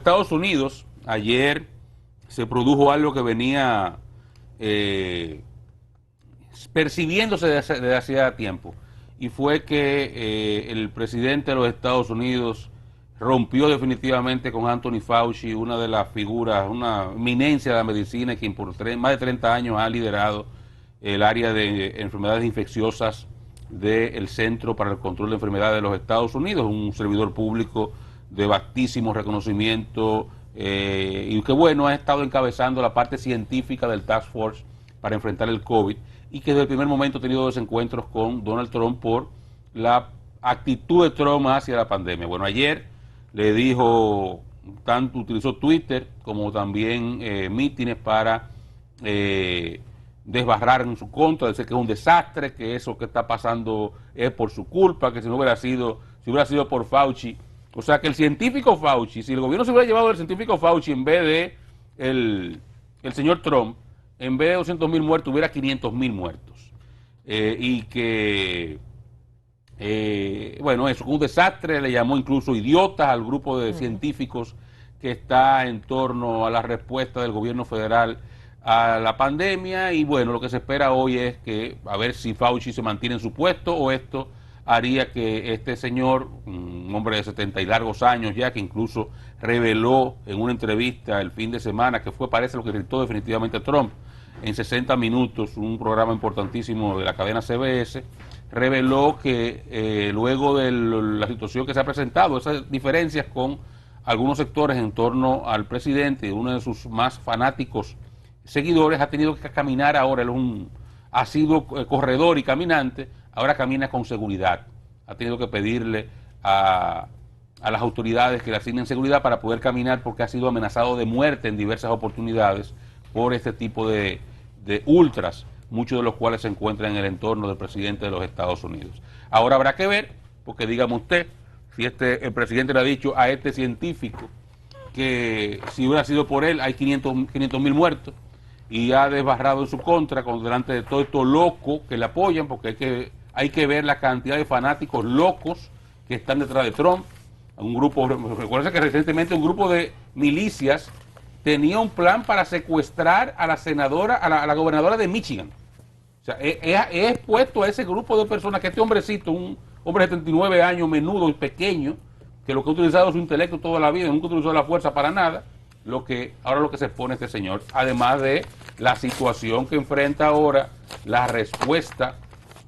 Estados Unidos, ayer se produjo algo que venía percibiéndose desde hacía tiempo, y fue que el presidente de los Estados Unidos rompió definitivamente con Anthony Fauci, una de las figuras, una eminencia de la medicina, quien por más de 30 años ha liderado el área de enfermedades infecciosas del Centro para el Control de Enfermedades de los Estados Unidos, un servidor público de vastísimo reconocimiento, y que bueno, ha estado encabezando la parte científica del Task Force para enfrentar el COVID, y que desde el primer momento ha tenido desencuentros con Donald Trump por la actitud de Trump hacia la pandemia. Bueno, ayer le dijo, tanto utilizó Twitter como también mítines para desbarrar en su contra, decir que es un desastre, que eso que está pasando es por su culpa, que si hubiera sido por Fauci. O sea que el científico Fauci, si el gobierno se hubiera llevado el científico Fauci en vez de el señor Trump, en vez de 200.000 muertos, hubiera 500.000 muertos. Y que, bueno, eso fue un desastre, le llamó incluso idiotas al grupo de científicos que está en torno a la respuesta del gobierno federal a la pandemia. Y bueno, lo que se espera hoy es que, a ver si Fauci se mantiene en su puesto, o esto haría que este señor, un hombre de 70 y largos años ya, que incluso reveló en una entrevista el fin de semana, que fue, parece, lo que irritó definitivamente a Trump, en 60 minutos, un programa importantísimo de la cadena CBS, reveló que luego de la situación que se ha presentado, esas diferencias con algunos sectores en torno al presidente, uno de sus más fanáticos seguidores, ha tenido que caminar ahora, él ha sido corredor y caminante, ahora camina con seguridad. Ha tenido que pedirle a las autoridades que le asignen seguridad para poder caminar, porque ha sido amenazado de muerte en diversas oportunidades por este tipo de ultras, muchos de los cuales se encuentran en el entorno del presidente de los Estados Unidos. Ahora habrá que ver, porque dígame usted, si el presidente le ha dicho a este científico que si hubiera sido por él hay 500.000 muertos, y ha desbarrado en su contra delante de todo esto loco que le apoyan, porque hay que ver la cantidad de fanáticos locos que están detrás de Trump. Un grupo, recuerden que recientemente un grupo de milicias tenía un plan para secuestrar a la senadora, a la gobernadora de Michigan. O sea, he expuesto a ese grupo de personas, que este hombrecito, un hombre de 79 años, menudo y pequeño, que lo que ha utilizado es su intelecto toda la vida, nunca utilizó la fuerza para nada, ahora lo que se expone este señor, además de la situación que enfrenta ahora, la respuesta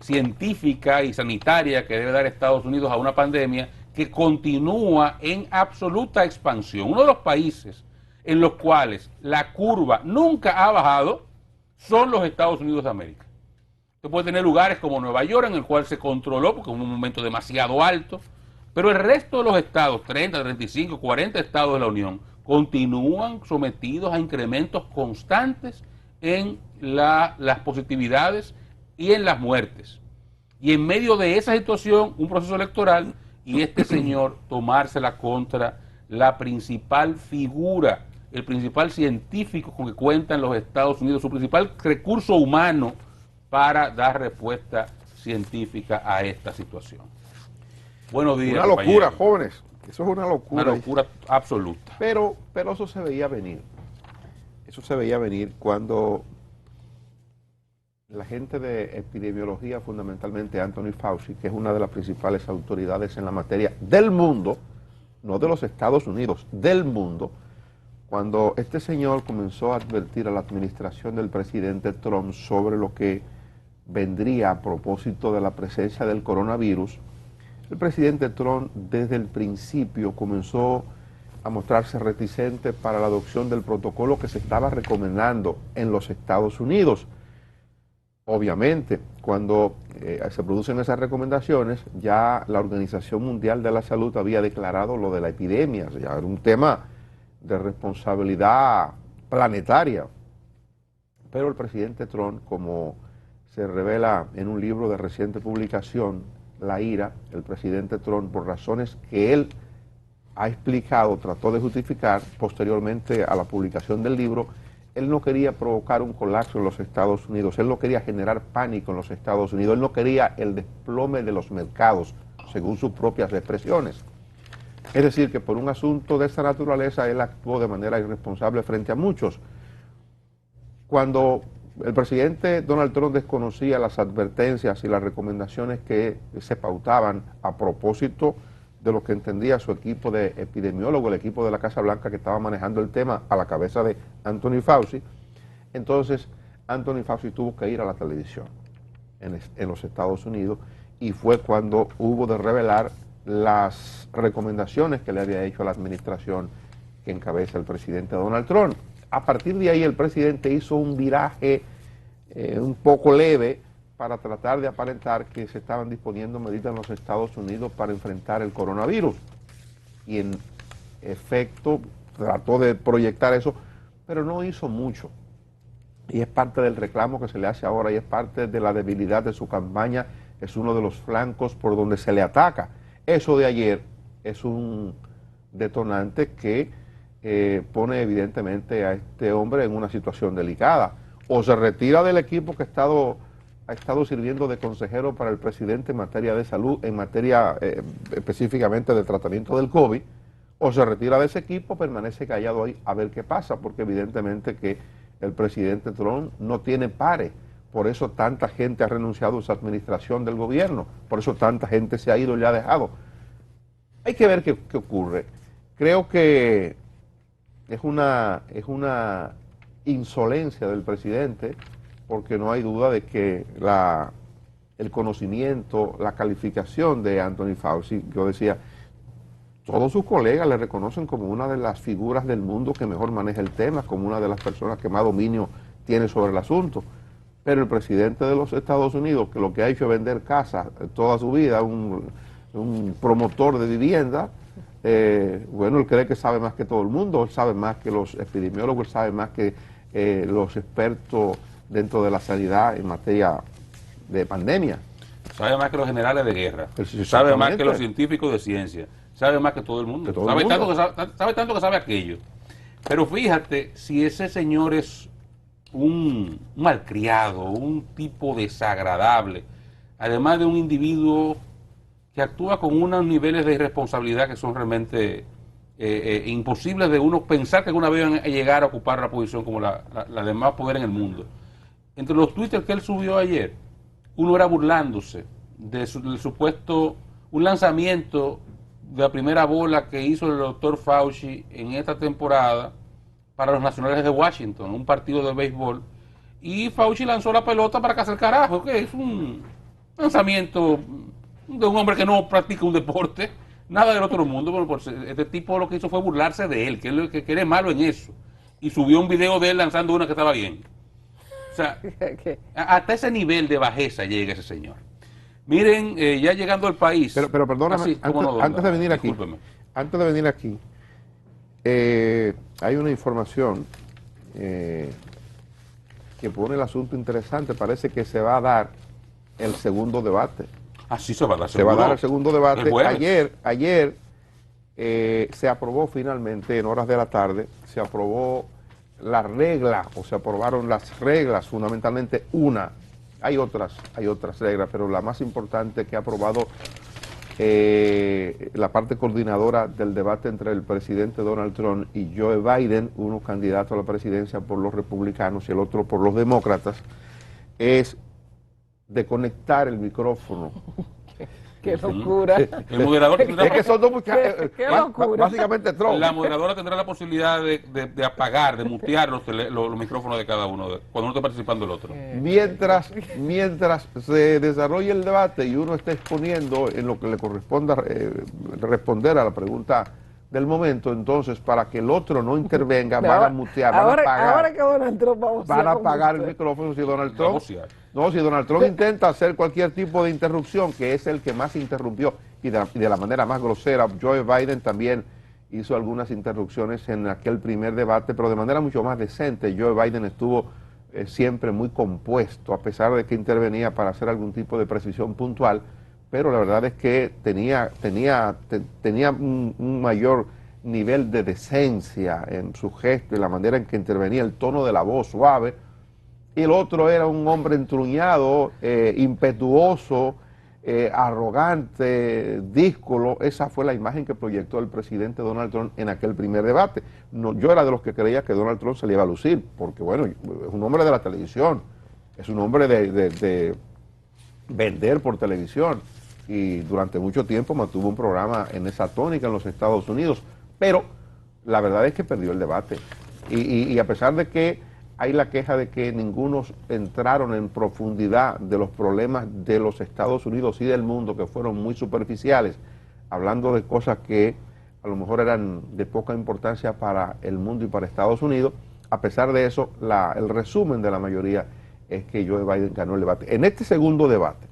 científica y sanitaria que debe dar Estados Unidos a una pandemia que continúa en absoluta expansión. Uno de los países en los cuales la curva nunca ha bajado son los Estados Unidos de América. Usted puede tener lugares como Nueva York, en el cual se controló porque fue un momento demasiado alto, pero el resto de los estados, 30, 35, 40 estados de la Unión, continúan sometidos a incrementos constantes en las positividades y en las muertes. Y en medio de esa situación, un proceso electoral, y este señor tomársela contra la principal figura, el principal científico con que cuentan los Estados Unidos, su principal recurso humano para dar respuesta científica a esta situación. Buenos días. Una locura, jóvenes. Eso es una locura. Una locura absoluta. Pero eso se veía venir. Eso se veía venir cuando la gente de epidemiología, fundamentalmente Anthony Fauci, que es una de las principales autoridades en la materia del mundo, no de los Estados Unidos, del mundo, cuando este señor comenzó a advertir a la administración del presidente Trump sobre lo que vendría a propósito de la presencia del coronavirus, el presidente Trump desde el principio comenzó a mostrarse reticente para la adopción del protocolo que se estaba recomendando en los Estados Unidos. Obviamente, cuando se producen esas recomendaciones, ya la Organización Mundial de la Salud había declarado lo de la epidemia, o sea, era un tema de responsabilidad planetaria. Pero el presidente Trump, como se revela en un libro de reciente publicación, La Ira, el presidente Trump, por razones que él ha explicado, trató de justificar posteriormente a la publicación del libro, él no quería provocar un colapso en los Estados Unidos, él no quería generar pánico en los Estados Unidos, él no quería el desplome de los mercados, según sus propias expresiones. Es decir, que por un asunto de esa naturaleza él actuó de manera irresponsable frente a muchos. Cuando el presidente Donald Trump desconocía las advertencias y las recomendaciones que se pautaban a propósito de lo que entendía su equipo de epidemiólogos, el equipo de la Casa Blanca que estaba manejando el tema a la cabeza de Anthony Fauci, entonces Anthony Fauci tuvo que ir a la televisión en los Estados Unidos y fue cuando hubo de revelar las recomendaciones que le había hecho a la administración que encabeza el presidente Donald Trump. A partir de ahí el presidente hizo un viraje un poco leve para tratar de aparentar que se estaban disponiendo medidas en los Estados Unidos para enfrentar el coronavirus. Y en efecto trató de proyectar eso, pero no hizo mucho. Y es parte del reclamo que se le hace ahora y es parte de la debilidad de su campaña, es uno de los flancos por donde se le ataca. Eso de ayer es un detonante que pone evidentemente a este hombre en una situación delicada. O se retira del equipo que ha estado sirviendo de consejero para el presidente en materia de salud, en materia específicamente de tratamiento del COVID, o se retira de ese equipo, permanece callado ahí a ver qué pasa, porque evidentemente que el presidente Trump no tiene pares. Por eso tanta gente ha renunciado a su administración del gobierno, por eso tanta gente se ha ido y le ha dejado. Hay que ver qué ocurre. Creo que es una insolencia del presidente, porque no hay duda de que el conocimiento, la calificación de Anthony Fauci, yo decía, todos sus colegas le reconocen como una de las figuras del mundo que mejor maneja el tema, como una de las personas que más dominio tiene sobre el asunto. Pero el presidente de los Estados Unidos, que lo que ha hecho es vender casas toda su vida, un promotor de vivienda, bueno, él cree que sabe más que todo el mundo, él sabe más que los epidemiólogos, él sabe más que los expertos dentro de la sanidad en materia de pandemia. Sabe más que los generales de guerra, sabe más que los científicos de ciencia, sabe más que todo el mundo, sabe tanto que sabe aquello. Pero fíjate, si ese señor es un malcriado, un tipo desagradable, además de un individuo que actúa con unos niveles de irresponsabilidad que son realmente imposibles de uno pensar que alguna vez van a llegar a ocupar la posición como la de más poder en el mundo. Entre los twitters que él subió ayer, uno era burlándose del supuesto, un lanzamiento de la primera bola que hizo el doctor Fauci en esta temporada para los Nacionales de Washington, un partido de béisbol, y Fauci lanzó la pelota para que hace el carajo, que es un lanzamiento de un hombre que no practica un deporte, nada del otro mundo. Bueno, pues este tipo lo que hizo fue burlarse de él, que él es malo en eso, y subió un video de él lanzando una que estaba bien. O sea, hasta ese nivel de bajeza llega ese señor. Miren, ya llegando al país. Pero perdóname, antes de venir aquí, hay una información que pone el asunto interesante. Parece que se va a dar el segundo debate. Así se va a dar. Se va a dar el segundo debate. Ayer se aprobó finalmente, en horas de la tarde, se aprobó la regla, o se aprobaron las reglas, fundamentalmente una. Hay otras reglas, pero la más importante que ha aprobado la parte coordinadora del debate entre el presidente Donald Trump y Joe Biden, uno candidato a la presidencia por los republicanos y el otro por los demócratas, es de conectar el micrófono. ¡Qué locura! El moderador tendrá, es que son dos muchachos, básicamente Trump. La moderadora tendrá la posibilidad de apagar, de mutear los micrófonos de cada uno, cuando uno esté participando el otro. Mientras se desarrolla el debate y uno está exponiendo en lo que le corresponda responder a la pregunta del momento, entonces para que el otro no intervenga, van a mutear, van a apagar. Ahora que Donald Trump van a apagar el micrófono si Donald Trump intenta hacer cualquier tipo de interrupción, que es el que más interrumpió, y de la manera más grosera. Joe Biden también hizo algunas interrupciones en aquel primer debate, pero de manera mucho más decente. Joe Biden estuvo siempre muy compuesto, a pesar de que intervenía para hacer algún tipo de precisión puntual, pero la verdad es que tenía un mayor nivel de decencia en su gesto y la manera en que intervenía, el tono de la voz suave. Y el otro era un hombre entruñado, impetuoso, arrogante, díscolo. Esa fue la imagen que proyectó el presidente Donald Trump en aquel primer debate. No, yo era de los que creía que Donald Trump se le iba a lucir, porque bueno, es un hombre de la televisión, es un hombre de vender por televisión, y durante mucho tiempo mantuvo un programa en esa tónica en los Estados Unidos, pero la verdad es que perdió el debate. Y a pesar de que hay la queja de que ninguno entraron en profundidad de los problemas de los Estados Unidos y del mundo, que fueron muy superficiales, hablando de cosas que a lo mejor eran de poca importancia para el mundo y para Estados Unidos, a pesar de eso, el resumen de la mayoría es que Joe Biden ganó el debate. En este segundo debate,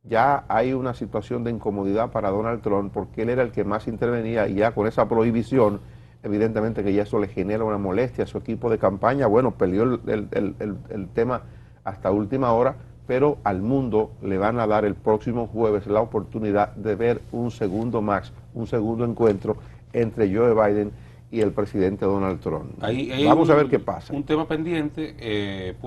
ya hay una situación de incomodidad para Donald Trump, porque él era el que más intervenía, y ya con esa prohibición, evidentemente que ya eso le genera una molestia a su equipo de campaña. Bueno, peleó el tema hasta última hora, pero al mundo le van a dar el próximo jueves la oportunidad de ver un segundo encuentro entre Joe Biden y el presidente Donald Trump. Ahí Vamos a ver qué pasa. Un tema pendiente.